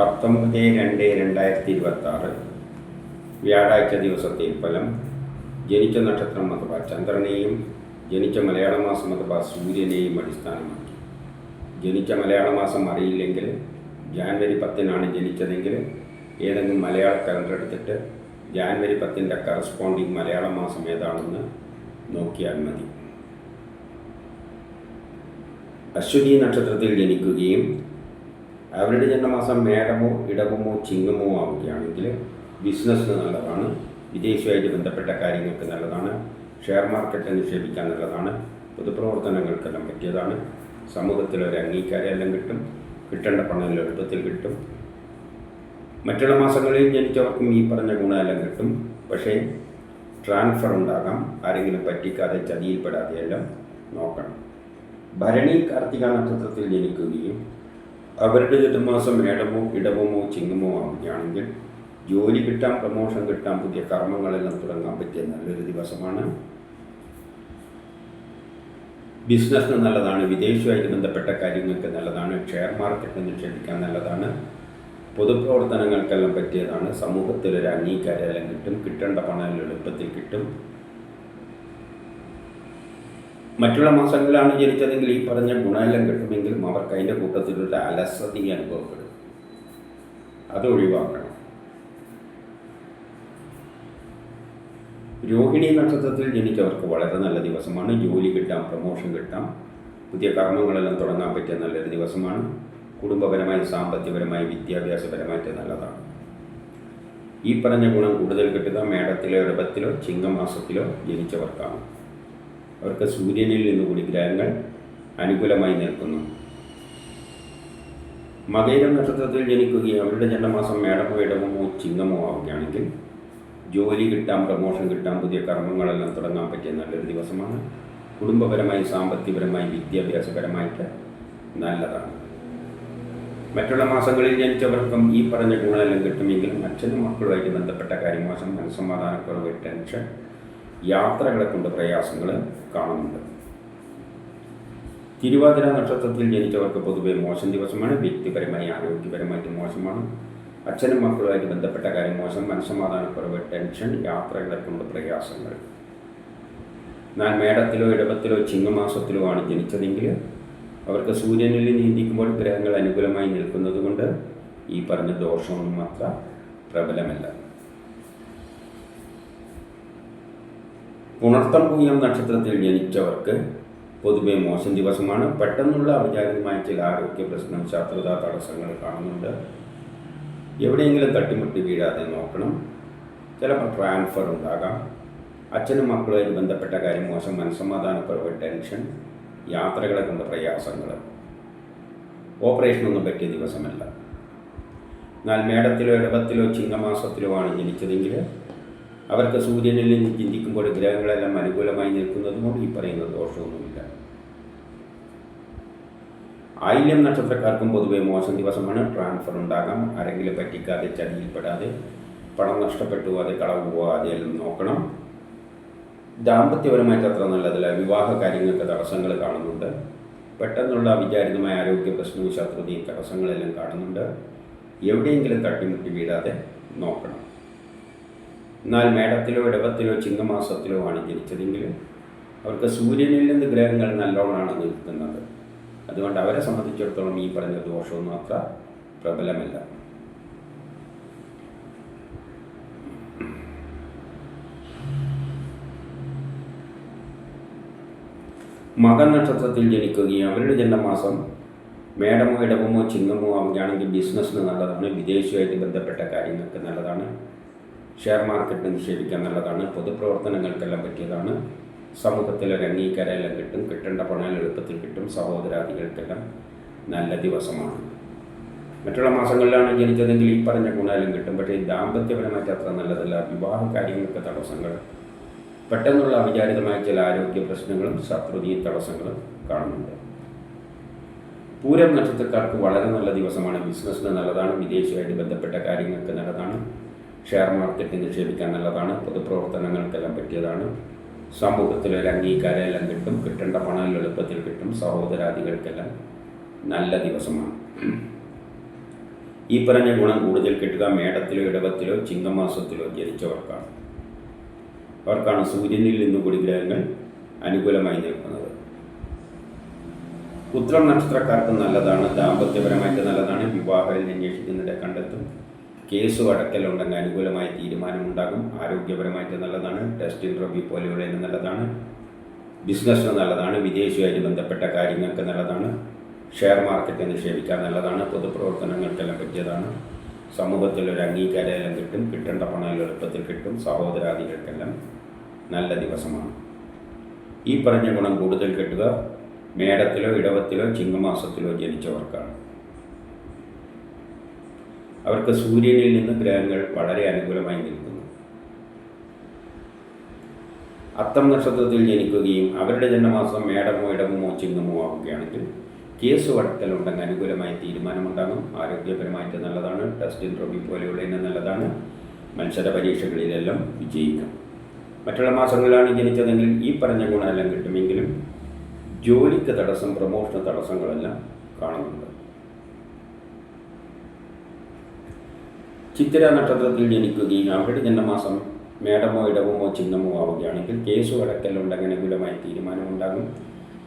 19/2/2026 വ്യാഴാഴ്ച ദിവസത്തെ ഫലം. ജനിച്ച നക്ഷത്രം അഥവാ ചന്ദ്രനെയും ജനിച്ച മലയാള മാസം അഥവാ സൂര്യനെയും അടിസ്ഥാനമാക്കി. ജനിച്ച മലയാള മാസം അറിയില്ലെങ്കിൽ ജാനുവരി 10-നാണ് ജനിച്ചതെങ്കിൽ ഏതെങ്കിലും മലയാള കലണ്ടർ എടുത്തിട്ട് ജാനുവരി 10-ൻ്റെ കറസ്പോണ്ടിങ് മലയാള മാസം ഏതാണെന്ന് നോക്കിയാൽ മതി. അശ്വതി നക്ഷത്രത്തിൽ ജനിക്കുകയും അവരുടെ ജന്മമാസം മേടമോ ഇടവമോ ചിങ്ങമോ ആവുകയാണെങ്കിൽ ബിസിനസ്സിന് നല്ലതാണ്, വിദേശമായിട്ട് ബന്ധപ്പെട്ട കാര്യങ്ങൾക്ക് നല്ലതാണ്, ഷെയർ മാർക്കറ്റ് നിക്ഷേപിക്കാൻ നല്ലതാണ്, പൊതുപ്രവർത്തനങ്ങൾക്കെല്ലാം പറ്റിയതാണ്, സമൂഹത്തിലൊരു അംഗീകാരമെല്ലാം കിട്ടും, കിട്ടേണ്ട പണം എളുപ്പത്തിൽ കിട്ടും. മറ്റുള്ള മാസങ്ങളിൽ ജനിച്ചവർക്കും ഈ പറഞ്ഞ ഗുണമെല്ലാം കിട്ടും. പക്ഷേ ട്രാൻസ്ഫർ ഉണ്ടാകാം, ആരെങ്കിലും പറ്റിക്കാതെ ചതിയിൽപ്പെടാതെയെല്ലാം നോക്കണം. ഭരണി കാർത്തിക നക്ഷത്രത്തിൽ ജനിക്കുകയും അവരുടെ ജന്മമാസം മേടമോ ഇടവമോ ചിങ്ങമോ ആവുകയാണെങ്കിൽ ജോലി കിട്ടാം, പ്രമോഷൻ കിട്ടാം, പുതിയ കർമ്മങ്ങളെല്ലാം തുടങ്ങാൻ പറ്റിയ നല്ലൊരു ദിവസമാണ്. ബിസിനസ്സിന് നല്ലതാണ്, വിദേശവുമായിട്ട് ബന്ധപ്പെട്ട കാര്യങ്ങൾക്ക് നല്ലതാണ്, ഷെയർ മാർക്കറ്റ് നിക്ഷേപിക്കാൻ നല്ലതാണ്, പൊതുപ്രവർത്തനങ്ങൾക്കെല്ലാം പറ്റിയതാണ്, സമൂഹത്തിലൊരു അംഗീകാരമെല്ലാം കിട്ടും, കിട്ടേണ്ട പണം എളുപ്പത്തിൽ കിട്ടും. മറ്റുള്ള മാസങ്ങളിലാണ് ജനിച്ചതെങ്കിൽ ഈ പറഞ്ഞ ഗുണമെല്ലാം കിട്ടുമെങ്കിലും അവർക്ക് അതിൻ്റെ കൂട്ടത്തിലുള്ള അലസത അനുഭവപ്പെടും, അത് ഒഴിവാക്കണം. രോഹിണി നക്ഷത്രത്തിൽ ജനിച്ചവർക്ക് വളരെ നല്ല ദിവസമാണ്. ജോലി കിട്ടാം, പ്രമോഷൻ കിട്ടാം, പുതിയ കർമ്മങ്ങളെല്ലാം തുടങ്ങാൻ പറ്റിയ നല്ലൊരു ദിവസമാണ്. കുടുംബപരമായി, സാമ്പത്തികപരമായി, വിദ്യാഭ്യാസപരമായിട്ട് നല്ലതാണ്. ഈ പറഞ്ഞ ഗുണം കൂടുതൽ കിട്ടുക മേടത്തിലോ ഇടവത്തിലോ ചിങ്ങമാസത്തിലോ ജനിച്ചവർക്കാണ്. അവർക്ക് സൂര്യനിൽ നിന്നുകൂടി ഗ്രഹങ്ങൾ അനുകൂലമായി നിൽക്കുന്നു. മകയിര നക്ഷത്രത്തിൽ ജനിക്കുകയും അവരുടെ ജന്മമാസം മേടമോ ഇടവമോ ചിങ്ങമോ ആവുകയാണെങ്കിൽ ജോലി കിട്ടാം, പ്രമോഷൻ കിട്ടാം, പുതിയ കർമ്മങ്ങളെല്ലാം തുടങ്ങാൻ പറ്റിയ നല്ലൊരു ദിവസമാണ്. കുടുംബപരമായി, സാമ്പത്തികപരമായി, വിദ്യാഭ്യാസപരമായിട്ട് നല്ലതാണ്. മറ്റുള്ള മാസങ്ങളിൽ ജനിച്ചവർക്കും ഈ പറഞ്ഞ ഗുണമെല്ലാം കിട്ടുമെങ്കിലും അച്ഛനും മക്കളുമായിട്ട് ബന്ധപ്പെട്ട കാര്യമോശം, മനസ്സമാധാനക്കുറവ്, ടെൻഷൻ, യാത്രകളെ കൊണ്ട് പ്രയാസങ്ങൾ കാണുന്നുണ്ട്. തിരുവാതിര നക്ഷത്രത്തിൽ ജനിച്ചവർക്ക് പൊതുവെ മോശം ദിവസമാണ്. വ്യക്തിപരമായി, ആരോഗ്യപരമായിട്ട് മോശമാണ്. അച്ഛനും മക്കളുമായിട്ട് ബന്ധപ്പെട്ട കാര്യം മോശം, മനസ്സമാധാനക്കുറവ്, ടെൻഷൻ, യാത്രകളെ കൊണ്ട് പ്രയാസങ്ങൾ. എന്നാൽ മേടത്തിലോ ഇടവത്തിലോ ചിങ്ങമാസത്തിലോ ആണ് ജനിച്ചതെങ്കിൽ അവർക്ക് സൂര്യനിൽ നീന്തിക്കുമ്പോൾ ഗ്രഹങ്ങൾ അനുകൂലമായി നിൽക്കുന്നത് കൊണ്ട് ഈ പറഞ്ഞ ദോഷമൊന്നും അത്ര പ്രബലമല്ല. പുണർത്തം പൂയം നക്ഷത്രത്തിൽ ജനിച്ചവർക്ക് പൊതുവെ മോശം ദിവസമാണ്. പെട്ടെന്നുള്ള അവിചാരിതമായ ചില ആരോഗ്യ പ്രശ്നം, ശത്രുതാ തടസ്സങ്ങൾ കാണുന്നുണ്ട്. എവിടെയെങ്കിലും തട്ടിമുട്ടി വീഴാതെ നോക്കണം. ചിലപ്പോൾ ട്രാൻസ്ഫർ ഉണ്ടാകാം. അച്ഛനും മക്കളുമായിട്ട് ബന്ധപ്പെട്ട കാര്യം മോശം, മനസ്സമാധാനക്കുറവ്, ടെൻഷൻ, യാത്രകളെ കൊണ്ട് പ്രയാസങ്ങൾ. ഓപ്പറേഷനൊന്നും പറ്റിയ ദിവസമല്ല. എന്നാൽ മേടത്തിലോ ഇടവത്തിലോ ചിങ്ങമാസത്തിലോ ആണ് ജനിച്ചതെങ്കിൽ അവർക്ക് സൂര്യനിൽ നിന്ന് ചിന്തിക്കുമ്പോൾ ഗ്രഹങ്ങളെല്ലാം അനുകൂലമായി നിൽക്കുന്നതുകൊണ്ട് ഈ പറയുന്ന ദോഷമൊന്നുമില്ല. ആയില്യം നക്ഷത്രക്കാർക്കും പൊതുവെ മോശം ദിവസമാണ്. ട്രാൻസ്ഫർ ഉണ്ടാകാം, ആരെങ്കിലും പറ്റിക്കാതെ ചതിയിൽപ്പെടാതെ, പണം നഷ്ടപ്പെട്ടു പോകാതെ, കളവ് പോകാതെ എല്ലാം നോക്കണം. ദാമ്പത്യപരമായിട്ട് അത്ര നല്ലതല്ല. വിവാഹ കാര്യങ്ങൾക്ക് തടസ്സങ്ങൾ കാണുന്നുണ്ട്. പെട്ടെന്നുള്ള അവിചാരിതമായ ആരോഗ്യ പ്രശ്നവും ശത്രുതയും തടസ്സങ്ങളെല്ലാം കാണുന്നുണ്ട്. എവിടെയെങ്കിലും തട്ടിമുട്ടി വീഴാതെ നോക്കണം. എന്നാൽ മേടത്തിലോ ഇടവത്തിലോ ചിങ്ങമാസത്തിലോ ആണ് ജനിച്ചതെങ്കിൽ അവർക്ക് സൂര്യനിൽ നിന്ന് ഗ്രഹങ്ങൾ നല്ലോണമാണ് നിൽക്കുന്നത്. അതുകൊണ്ട് അവരെ സംബന്ധിച്ചിടത്തോളം ഈ പറഞ്ഞ ദോഷമൊന്നും അത്ര പ്രബലമല്ല. മകൻ നക്ഷത്രത്തിൽ ജനിക്കുകയും അവരുടെ ജന്മമാസം മേടമോ ഇടവമോ ചിങ്ങമോ ആവുകയാണെങ്കിൽ ബിസിനസ്സിന് നല്ലതാണ്, വിദേശവുമായിട്ട് ബന്ധപ്പെട്ട കാര്യങ്ങൾക്ക് നല്ലതാണ്, ഷെയർ മാർക്കറ്റ് നിക്ഷേപിക്കാൻ നല്ലതാണ്, പൊതുപ്രവർത്തനങ്ങൾക്കെല്ലാം പറ്റിയതാണ്, സമൂഹത്തിലൊരു അംഗീകാരമെല്ലാം കിട്ടും, കിട്ടേണ്ട പണം എളുപ്പത്തിൽ കിട്ടും, സഹോദരാദികൾക്കെല്ലാം നല്ല ദിവസമാണ്. മറ്റുള്ള മാസങ്ങളിലാണ് ജനിച്ചതെങ്കിൽ ഈ പറഞ്ഞ ഗുണമെല്ലാം കിട്ടും. പക്ഷേ ദാമ്പത്യപരമായിട്ട് അത്ര നല്ലതല്ല. വിവാഹ കാര്യങ്ങൾക്ക് തടസ്സങ്ങൾ, പെട്ടെന്നുള്ള അവിചാരിതമായ ചില ആരോഗ്യ പ്രശ്നങ്ങളും ശത്രുതയും തടസ്സങ്ങളും കാണുന്നുണ്ട്. പൂരം നക്ഷത്രക്കാർക്ക് വളരെ നല്ല ദിവസമാണ്. ബിസിനസ്സിന് നല്ലതാണ്, വിദേശവുമായിട്ട് ബന്ധപ്പെട്ട കാര്യങ്ങൾക്ക് നല്ലതാണ്, ഷെയർ മാർക്കറ്റ് നിക്ഷേപിക്കാൻ നല്ലതാണ്, പൊതുപ്രവർത്തനങ്ങൾക്കെല്ലാം പറ്റിയതാണ്, സമൂഹത്തിലൊരു അംഗീകാരമെല്ലാം കിട്ടും, കിട്ടേണ്ട പണം എളുപ്പത്തിൽ കിട്ടും, സഹോദരാദികൾക്കെല്ലാം നല്ല ദിവസമാണ്. ഈ പറഞ്ഞ ഗുണം കൂടുതൽ കിട്ടുക മേടത്തിലോ ഇടവത്തിലോ ചിങ്ങമാസത്തിലോ ജനിച്ചവർക്കാണ്. അവർക്കാണ് സൂര്യനിൽ നിന്നുകൂടി ഗ്രഹങ്ങൾ അനുകൂലമായി നിൽക്കുന്നത്. ഉത്രം നക്ഷത്രക്കാർക്ക് നല്ലതാണ്, ദാമ്പത്യപരമായിട്ട് നല്ലതാണ്, വിവാഹത്തിൽ അന്വേഷിക്കുന്നതിൻ്റെ കണ്ടെത്തും, കേസ് അടക്കലുണ്ടെങ്കിൽ അനുകൂലമായ തീരുമാനമുണ്ടാകും, ആരോഗ്യപരമായിട്ട് നല്ലതാണ്, ടെസ്റ്റ് ഇൻ്റർവ്യൂ പോലെയുള്ളതിന് നല്ലതാണ്, ബിസിനസ്സിന് നല്ലതാണ്, വിദേശവുമായിട്ട് ബന്ധപ്പെട്ട കാര്യങ്ങൾക്ക് നല്ലതാണ്, ഷെയർ മാർക്കറ്റ് നിക്ഷേപിക്കാൻ നല്ലതാണ്, പൊതുപ്രവർത്തനങ്ങൾക്കെല്ലാം പറ്റിയതാണ്, സമൂഹത്തിലൊരു അംഗീകാരമെല്ലാം കിട്ടും, കിട്ടേണ്ട പണം എളുപ്പത്തിൽ കിട്ടും, സഹോദരാദികൾക്കെല്ലാം നല്ല ദിവസമാണ്. ഈ പറഞ്ഞ ഗുണം കൂടുതൽ കിട്ടുക മേടത്തിലോ ഇടവത്തിലോ ചിങ്ങമാസത്തിലോ ജനിച്ചവർക്കാണ്. അവർക്ക് സൂര്യനിൽ നിന്ന് ഗ്രഹങ്ങൾ വളരെ അനുകൂലമായി നിൽക്കുന്നു. അത്തം നക്ഷത്രത്തിൽ ജനിക്കുകയും അവരുടെ ജന്മമാസം മേടമോ ഇടവമോ ചിങ്ങമോ ആവുകയാണെങ്കിൽ കേസ് വഴക്കലുണ്ടെങ്കിൽ അനുകൂലമായ തീരുമാനമുണ്ടാകും, ആരോഗ്യപരമായിട്ട് നല്ലതാണ്, ടെസ്റ്റ് ഇൻ്റർവ്യൂ പോലെയുള്ളതിന് നല്ലതാണ്, മത്സര പരീക്ഷകളിലെല്ലാം വിജയിക്കും. മറ്റുള്ള മാസങ്ങളിലാണ് ജനിച്ചതെങ്കിൽ ഈ പറഞ്ഞ ഗുണമെല്ലാം കിട്ടുമെങ്കിലും ജോലിക്ക് തടസ്സം, പ്രമോഷന് തടസ്സങ്ങളെല്ലാം കാണുന്നുണ്ട്. ചിത്തിര നക്ഷത്രത്തിൽ ജനിക്കുകയും അവരുടെ ജന്മമാസം മേടമോ ഇടവമോ ചിങ്ങമോ ആവുകയാണെങ്കിൽ കേസ് വഴക്കലുണ്ടെങ്കിൽ അനുകൂലമായ തീരുമാനമുണ്ടാകും,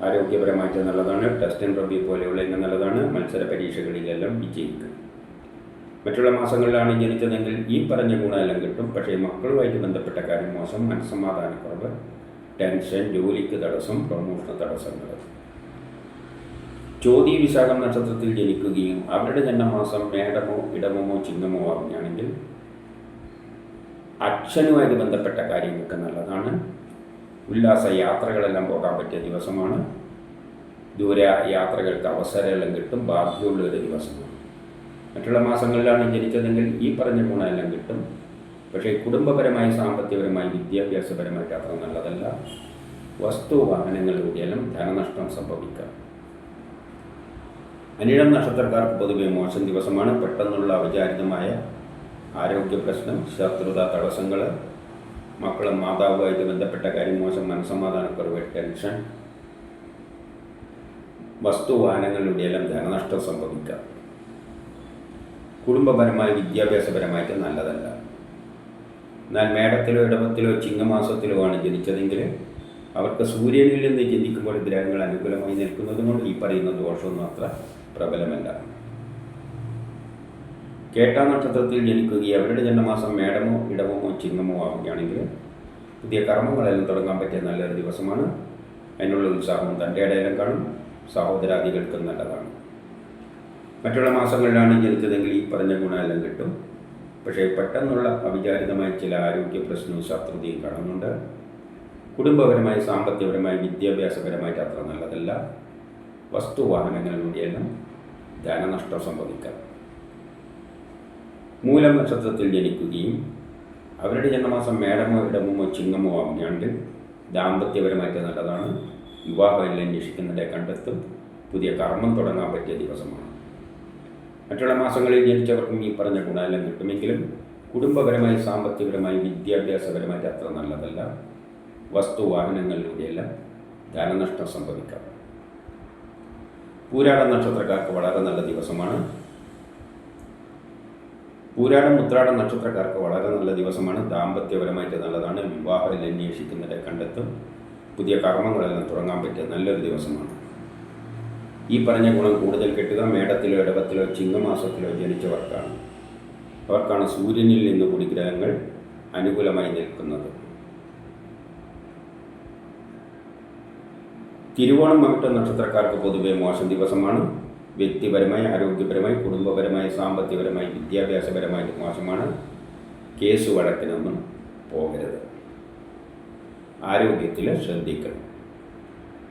ആരോഗ്യപരമായിട്ട് നല്ലതാണ്, ടെസ്റ്റ് ഇൻ്റർവ്യൂ പോലെയുള്ളതിന് നല്ലതാണ്, മത്സര പരീക്ഷകളിലെല്ലാം വിജയിക്കും. മറ്റുള്ള മാസങ്ങളിലാണ് ജനിച്ചതെങ്കിൽ ഈ പറഞ്ഞ ഗുണമെല്ലാം കിട്ടും. പക്ഷേ മക്കളുമായിട്ട് ബന്ധപ്പെട്ട കാര്യം മോശം, മനസ്സമാധാനക്കുറവ്, ടെൻഷൻ, ജോലിക്ക് തടസ്സം, പ്രമോഷന് തടസ്സങ്ങൾ. ചോതി വിശാഖം നക്ഷത്രത്തിൽ ജനിക്കുകയും അവരുടെ ജന്മമാസം മേടമോ ഇടവമോ ചിങ്ങമോ ആവുകയാണെങ്കിൽ അച്ഛനുമായിട്ട് ബന്ധപ്പെട്ട കാര്യങ്ങൾക്ക് നല്ലതാണ്, ഉല്ലാസ യാത്രകളെല്ലാം പോകാൻ പറ്റിയ ദിവസമാണ്, ദൂര യാത്രകൾക്ക് അവസരമെല്ലാം കിട്ടും, ഭാഗ്യമുള്ളൊരു ദിവസമാണ്. മറ്റുള്ള മാസങ്ങളിലാണ് ജനിച്ചതെങ്കിൽ ഈ പറഞ്ഞ ഗുണമെല്ലാം കിട്ടും. പക്ഷേ കുടുംബപരമായി, സാമ്പത്തികപരമായി, വിദ്യാഭ്യാസപരമായിട്ട് അത്ര നല്ലതല്ല. വസ്തു വാഹനങ്ങളിലൂടെയെല്ലാം ധനനഷ്ടം സംഭവിക്കാം. അനിഴം നക്ഷത്രക്കാർക്ക് പൊതുവെ മോശം ദിവസമാണ്. പെട്ടെന്നുള്ള അവിചാരിതമായ ആരോഗ്യ പ്രശ്നം, ശത്രുത, തടസ്സങ്ങൾ, മക്കളും മാതാവുമായിട്ട് ബന്ധപ്പെട്ട കാര്യം മോശം, മനസ്സമാധാനക്കുറവ്, ടെൻഷൻ, വസ്തുവാഹനങ്ങളിലൂടെയെല്ലാം ധനനഷ്ടം സംഭവിക്കാം. കുടുംബപരമായി, വിദ്യാഭ്യാസപരമായിട്ട് നല്ലതല്ല. എന്നാൽ മേടത്തിലോ ഇടവത്തിലോ ചിങ്ങമാസത്തിലോ ആണ് ജനിച്ചതെങ്കിൽ അവർക്ക് സൂര്യനിൽ നിന്ന് ചിന്തിക്കുമ്പോൾ ഗ്രഹങ്ങൾ അനുകൂലമായി നിൽക്കുന്നതുകൊണ്ട് ഈ പറയുന്ന ദോഷമൊന്നും അത്ര പ്രബലമല്ല. കേട്ട നക്ഷത്രത്തിൽ ജനിക്കുകയും അവരുടെ ജന്മമാസം മേടമോ ഇടവമോ ചിങ്ങമോ ആവുകയാണെങ്കിൽ പുതിയ കർമ്മങ്ങളെല്ലാം തുടങ്ങാൻ പറ്റിയ നല്ലൊരു ദിവസമാണ്. അതിനുള്ള ഉത്സാഹവും തൻ്റെ ഇടയിലും കാണും, സഹോദരാദികൾക്കും നല്ലതാണ്. മറ്റുള്ള മാസങ്ങളിലാണ് ജനിച്ചതെങ്കിൽ ഈ പറഞ്ഞ ഗുണമെല്ലാം കിട്ടും. പക്ഷേ പെട്ടെന്നുള്ള അവിചാരിതമായ ചില ആരോഗ്യ പ്രശ്നവും ശത്രുതയും കാണുന്നുണ്ട്. കുടുംബപരമായി, സാമ്പത്തികപരമായി, വിദ്യാഭ്യാസപരമായിട്ട് അത്ര നല്ലതല്ല. വസ്തുവാഹനങ്ങളിലൂടെയെല്ലാം ധനനഷ്ടം സംഭവിക്കാം. മൂലം നക്ഷത്രത്തിൽ ജനിക്കുകയും അവരുടെ ജന്മമാസം മേടമോ ഇടവമോ ചിങ്ങമോ ആവുകയാണെങ്കിൽ ദാമ്പത്യപരമായിട്ട് നല്ലതാണ്, വിവാഹം അന്വേഷിക്കുന്നതിൻ്റെ കണ്ടെത്തും, പുതിയ കർമ്മം തുടങ്ങാൻ പറ്റിയ ദിവസമാണ്. മറ്റുള്ള മാസങ്ങളിൽ ജനിച്ചവർക്കും ഈ പറഞ്ഞ ഗുണമെല്ലാം കിട്ടുമെങ്കിലും കുടുംബപരമായി, സാമ്പത്തികപരമായി, വിദ്യാഭ്യാസപരമായിട്ട് അത്ര നല്ലതല്ല. വസ്തുവാഹനങ്ങളിലൂടെയെല്ലാം ധനനഷ്ടം സംഭവിക്കാം. പൂരാടം നക്ഷത്രക്കാർക്ക് വളരെ നല്ല ദിവസമാണ്. പൂരാടം ഉത്രാടം നക്ഷത്രക്കാർക്ക് വളരെ നല്ല ദിവസമാണ്. ദാമ്പത്യപരമായിട്ട് നല്ലതാണ്, വിവാഹത്തിൽ അന്വേഷിക്കുന്നതിൻ്റെ കണ്ടെത്തും, പുതിയ കർമ്മങ്ങളെല്ലാം തുടങ്ങാൻ പറ്റിയ നല്ലൊരു ദിവസമാണ്. ഈ പറഞ്ഞ ഗുണം കൂടുതൽ കിട്ടുക മേടത്തിലോ ഇടവത്തിലോ ചിങ്ങമാസത്തിലോ ജനിച്ചവർക്കാണ്. അവർക്കാണ് സൂര്യനിൽ നിന്ന് കൂടി ഗ്രഹങ്ങൾ അനുകൂലമായി നിൽക്കുന്നത്. തിരുവോണം മകട്ട നക്ഷത്രക്കാർക്ക് പൊതുവെ മോശം ദിവസമാണ്. വ്യക്തിപരമായി, ആരോഗ്യപരമായി, കുടുംബപരമായി, സാമ്പത്തികപരമായി, വിദ്യാഭ്യാസപരമായിട്ട് മോശമാണ്. കേസ് വഴക്കിനൊന്നും പോകരുത്, ആരോഗ്യത്തിൽ ശ്രദ്ധിക്കണം.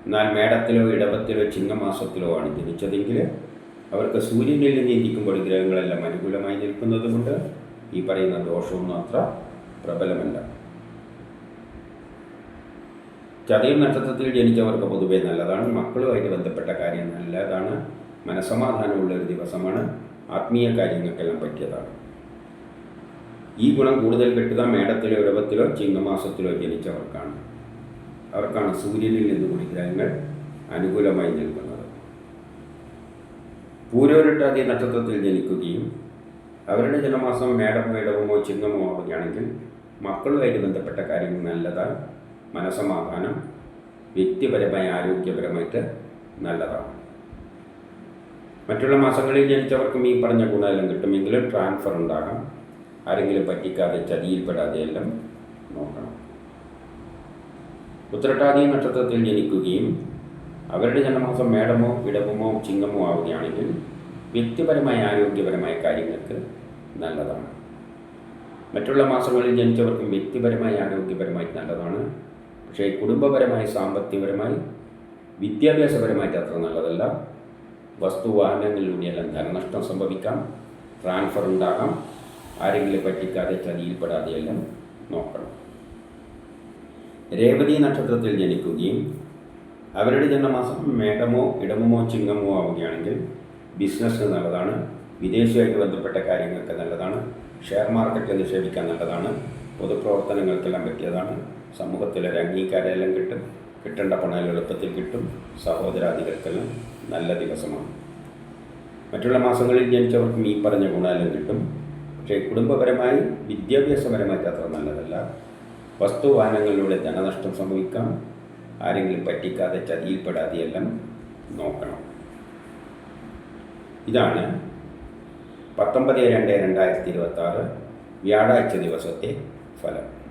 എന്നാൽ മേടത്തിലോ ഇടവത്തിലോ ചിങ്ങമാസത്തിലോ ആണ് ജനിച്ചതെങ്കിൽ അവർക്ക് സൂര്യനിൽ നിന്ന് ചിന്തിക്കുമ്പോൾ ഗ്രഹങ്ങളെല്ലാം അനുകൂലമായി നിൽക്കുന്നതുകൊണ്ട് ഈ പറയുന്ന ദോഷമൊന്നും അത്ര പ്രബലമല്ല. ചതയം നക്ഷത്രത്തിൽ ജനിച്ചവർക്ക് പൊതുവെ നല്ലതാണ്. മക്കളുമായിട്ട് ബന്ധപ്പെട്ട കാര്യം നല്ലതാണ്, മനസ്സമാധാനമുള്ളൊരു ദിവസമാണ്, ആത്മീയ കാര്യങ്ങൾക്കെല്ലാം പറ്റിയതാണ്. ഈ ഗുണം കൂടുതൽ കിട്ടുക മേടത്തിലോ ഇടവത്തിലോ ചിങ്ങമാസത്തിലോ ജനിച്ചവർക്കാണ്. അവർക്കാണ് സൂര്യനിൽ നിന്ന് കൂടി ഗ്രഹങ്ങൾ അനുകൂലമായി നിൽക്കുന്നത്. പൂരോരുട്ടാതി നക്ഷത്രത്തിൽ ജനിക്കുകയും അവരുടെ ജന്മമാസം മേടമോ ഇടവമോ ചിങ്ങമോ ആവുകയാണെങ്കിൽ മക്കളുമായിട്ട് ബന്ധപ്പെട്ട കാര്യങ്ങൾ നല്ലതാണ്. മനസ്സമാധാനം, വ്യക്തിപരമായി ആരോഗ്യപരമായിട്ട് നല്ലതാണ്. മറ്റുള്ള മാസങ്ങളിൽ ജനിച്ചവർക്കും ഈ പറഞ്ഞ ഗുണമെല്ലാം കിട്ടുമെങ്കിലും ട്രാൻസ്ഫർ ഉണ്ടാകാം. ആരെങ്കിലും പറ്റിക്കാതെ ചതിയിൽപ്പെടാതെയെല്ലാം നോക്കണം. ഉത്രട്ടാതി നക്ഷത്രത്തിൽ ജനിക്കുകയും അവരുടെ ജന്മമാസം മേടമോ ഇടവമോ ചിങ്ങമോ ആവുകയാണെങ്കിൽ വ്യക്തിപരമായ ആരോഗ്യപരമായ കാര്യങ്ങൾക്ക് നല്ലതാണ്. മറ്റുള്ള മാസങ്ങളിൽ ജനിച്ചവർക്കും വ്യക്തിപരമായി ആരോഗ്യപരമായി നല്ലതാണ്. പക്ഷേ കുടുംബപരമായി, സാമ്പത്തികപരമായി, വിദ്യാഭ്യാസപരമായിട്ട് അത്ര നല്ലതല്ല. വസ്തുവാഹനങ്ങളിലൂടെയെല്ലാം ധനനഷ്ടം സംഭവിക്കാം, ട്രാൻസ്ഫർ ഉണ്ടാകാം. ആരെങ്കിലും പറ്റിക്കാതെ ചതിയിൽപ്പെടാതെയെല്ലാം നോക്കണം. രേവതി നക്ഷത്രത്തിൽ ജനിക്കുകയും അവരുടെ ജന്മമാസം മേടമോ ഇടവമോ ചിങ്ങമോ ആവുകയാണെങ്കിൽ ബിസിനസ്സിന് നല്ലതാണ്. വിദേശമായിട്ട് ബന്ധപ്പെട്ട കാര്യങ്ങൾക്ക് നല്ലതാണ്. ഷെയർ മാർക്കറ്റിൽ നിക്ഷേപിക്കാൻ നല്ലതാണ്. പൊതുപ്രവർത്തനങ്ങൾക്കെല്ലാം പറ്റിയതാണ്. സമൂഹത്തിലൊരു അംഗീകാരമെല്ലാം കിട്ടും. കിട്ടേണ്ട പണം എളുപ്പത്തിൽ കിട്ടും. സഹോദരാദികൾക്കെല്ലാം നല്ല ദിവസമാണ്. മറ്റുള്ള മാസങ്ങളിൽ ജനിച്ചവർക്കും ഈ പറഞ്ഞ ഗുണമെല്ലാം കിട്ടും. പക്ഷേ കുടുംബപരമായി, വിദ്യാഭ്യാസപരമായിട്ട് അത്ര നല്ലതല്ല. വസ്തുവാഹനങ്ങളിലൂടെ ധനനഷ്ടം സംഭവിക്കാം. ആരെങ്കിലും പറ്റിക്കാതെ ചതിയിൽപ്പെടാതെയെല്ലാം നോക്കണം. ഇതാണ് 19/2/2026 വ്യാഴാഴ്ച ദിവസത്തെ ഫലം.